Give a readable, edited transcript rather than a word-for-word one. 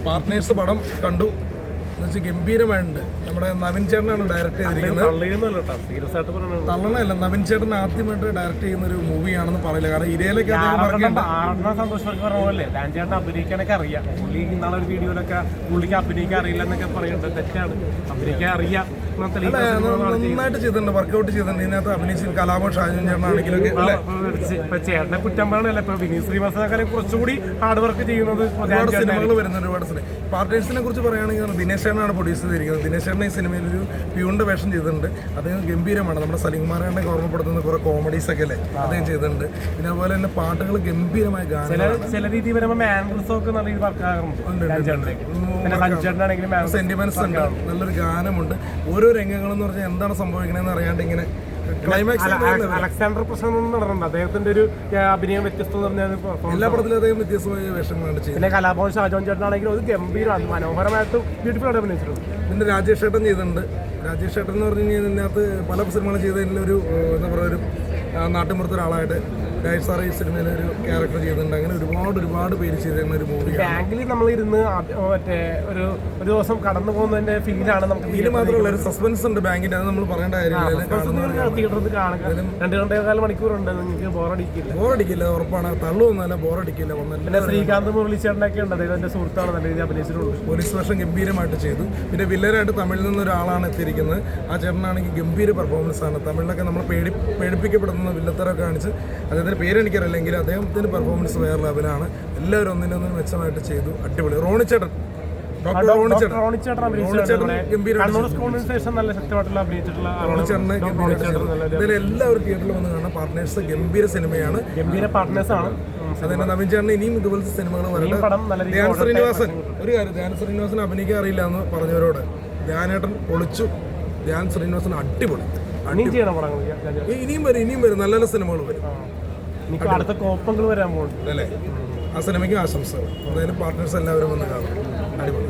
Partners പടം കണ്ടു എന്നുവെച്ചാൽ ഗംഭീരമായിട്ടുണ്ട്. നമ്മുടെ നവീൻ ചേട്ടനാണ് ഡയറക്റ്റ് ചെയ്തിരിക്കുന്നത്. തള്ളണല്ല, നവീൻ ചേട്ടൻ ആദ്യമായിട്ട് ഡയറക്റ്റ് ചെയ്യുന്ന ഒരു മൂവിയാണെന്ന് പറയില്ല. കാരണം ഇരയിലൊക്കെ അഭിനയിക്കാനൊക്കെ അറിയാം. പുള്ളി ഇന്നാളെ ഒരു വീഡിയോയിലൊക്കെ പുള്ളിക്ക് അഭിനയിക്കാൻ അറിയില്ല എന്നൊക്കെ പറയുന്നത് തെറ്റാണ്. അഭിനയിക്കാൻ അറിയാം, നന്നായിട്ട് ചെയ്തിട്ടുണ്ട്, വർക്ക്ഔട്ട് ചെയ്തിട്ടുണ്ട്. ഇതിനകത്ത് അഭിനയിച്ച കലാഭവൻ ഷാജൻ ചേട്ടനാണെങ്കിലും ചേട്ടനെ കുറ്റം പറയണല്ല. ഇപ്പൊ വിനീത് ശ്രീനിവാസനെ കുറച്ചുകൂടി ഹാർഡ് വർക്ക് ചെയ്യുന്നത് ഒരുപാട് സിനിമകൾ വരുന്നുണ്ട്. ഒരുപാട് സിനിമ പാർട്ട്നേഴ്സിനെ കുറിച്ച് പറയുകയാണെങ്കിൽ ദിനേശ് ചേട്ടനാണ് പ്രൊഡ്യൂസ് ചെയ്തിരിക്കുന്നത്. ദിനേശ് ചേട്ടൻ ഈ സിനിമയിൽ ഒരു പ്യൂണിന്റെ വേഷം ചെയ്തിട്ടുണ്ട്. അദ്ദേഹം ഗംഭീരമാണ്. നമ്മുടെ സലിംകുമാറിനെ ഓർമ്മപ്പെടുത്തുന്ന കുറെ കോമഡീസ് ഒക്കെ അല്ലേ അദ്ദേഹം ചെയ്തിട്ടുണ്ട്. പിന്നെ അതുപോലെ തന്നെ പാട്ടുകൾ ഗംഭീരമായ ഗാനങ്ങൾ, ചില രീതി വരുമ്പോൾ സെന്റിമെന്റ്സ് ഉണ്ട്, നല്ലൊരു ഗാനമുണ്ട്. ഓരോ രംഗങ്ങളെന്ന് പറഞ്ഞാൽ എന്താണ് സംഭവിക്കണമെന്ന് അറിയാണ്ട് ഇങ്ങനെ അലക്സാണ്ടർ പ്രശ്നം നടന്നുണ്ട്. അദ്ദേഹത്തിന്റെ ഒരു അഭിനയം വ്യത്യസ്തം എല്ലാ പടത്തിലും അദ്ദേഹം വ്യത്യസ്തമായ വേഷങ്ങളാണ് ചെയ്യുന്നത്. പിന്നെ കലാഭവൻ ഷാജോൻ ചേട്ടനാണെങ്കിലും അത് ഗംഭീരമാണ്, മനോഹരമായിട്ടും ബ്യൂട്ടിഫുൾ ആയിട്ട് അഭിനയിച്ചിട്ടുണ്ട്. പിന്നെ രാജേഷ് ചേട്ടൻ ചെയ്തിട്ടുണ്ട്. രാജേഷ് ചേട്ടൻ എന്ന് പറഞ്ഞു കഴിഞ്ഞാൽ ഇതിനകത്ത് പല സിനിമകളും ചെയ്തതിലൊരു എന്താ പറയുക, ഒരു നാട്ടിൻപുറത്തൊരാളായിട്ട് രാജ് സാർ ഈ സിനിമയിൽ ഒരു ക്യാരക്ടർ ചെയ്തിട്ടുണ്ട്. അങ്ങനെ ഒരുപാട് പേര് ചെയ്തിരുന്ന ഒരു മൂവി. ബാങ്കിൽ നമ്മളിരുന്ന് മറ്റേ ഒരു ദിവസം കടന്നു പോകുന്നതിന്റെ ഫീലാണ് നമുക്ക്. ഫീല് മാത്രമല്ല, ഒരു സസ്പെൻസ് ഉണ്ട് ബാങ്കിന്റെ, അത് നമ്മൾ പറയേണ്ട കാര്യമില്ല. തിയേറ്ററിൽ കാണുക 2.25 മണിക്കൂറുണ്ട്, നിങ്ങൾക്ക് ബോറടിക്കില്ല, ഉറപ്പാണ്. തള്ളുവന്നല്ല, ബോറടിക്കില്ല. പിന്നെ ശ്രീകാന്ത് മുരളീച്ചേട്ടനൊക്കെ ഉണ്ട്, അദ്ദേഹത്തിന്റെ സുഹൃത്താണ്, നല്ല രീതിയിൽ അഭിനയിച്ചിട്ടുണ്ട്. പോലീസ് വേഷം ഗംഭീരമായിട്ട് ചെയ്തു. പിന്നെ വില്ലനായിട്ട് തമിഴിൽ നിന്നൊരാളാണ് എത്തിയിരിക്കുന്നത്. ആ ചേട്ടനാണെങ്കിൽ ഗംഭീര പെർഫോമൻസ് ആണ്. തമിഴിലൊക്കെ നമ്മൾ പേടിപ്പിക്കപ്പെടുന്ന വില്ലത്തരൊക്കെ കാണിച്ച്, അദ്ദേഹത്തിന്റെ പേരെനിക്കറിയില്ലെങ്കിൽ അദ്ദേഹത്തിന്റെ പെർഫോമൻസ് വേറെ ലെവലാണ്. എല്ലാവരും ഒന്നിനൊന്നും മെച്ചമായിട്ട് ചെയ്തു. അടിപൊളി. റോണിച്ചേട്ടൻ എല്ലാവരും തിയേറ്ററിൽ വന്ന് കാണാം. പാർട്ട്നേഴ്സ് ഗംഭീര സിനിമയാണ്, ഗംഭീര പാർട്ട്നേഴ്സ് ആണ്. അതന്നെ നവീൻ ചേട്ടന് ഇനിയും ഇതുപോലത്തെ സിനിമകൾ വരട്ടെ. ധ്യാൻ ശ്രീനിവാസൻ, ഒരു കാര്യം, ധ്യാൻ ശ്രീനിവാസൻ അഭിനയിക്കാൻ അറിയില്ല എന്ന് പറഞ്ഞവരോട് ധ്യാനേട്ടൻ പൊളിച്ചു. ധ്യാൻ ശ്രീനിവാസൻ അടിപൊളി. ഇനിയും വരും നല്ല നല്ല സിനിമകൾ വരും. അടുത്ത കോപ്പങ്ങൾ വരാൻ പോകുന്നു അല്ലേ? ആ സിനിമയ്ക്ക് ആശംസകൾ. എന്തായാലും പാർട്ട്നേഴ്സ് എല്ലാവരും വന്ന് കാണും. അടിപൊളി.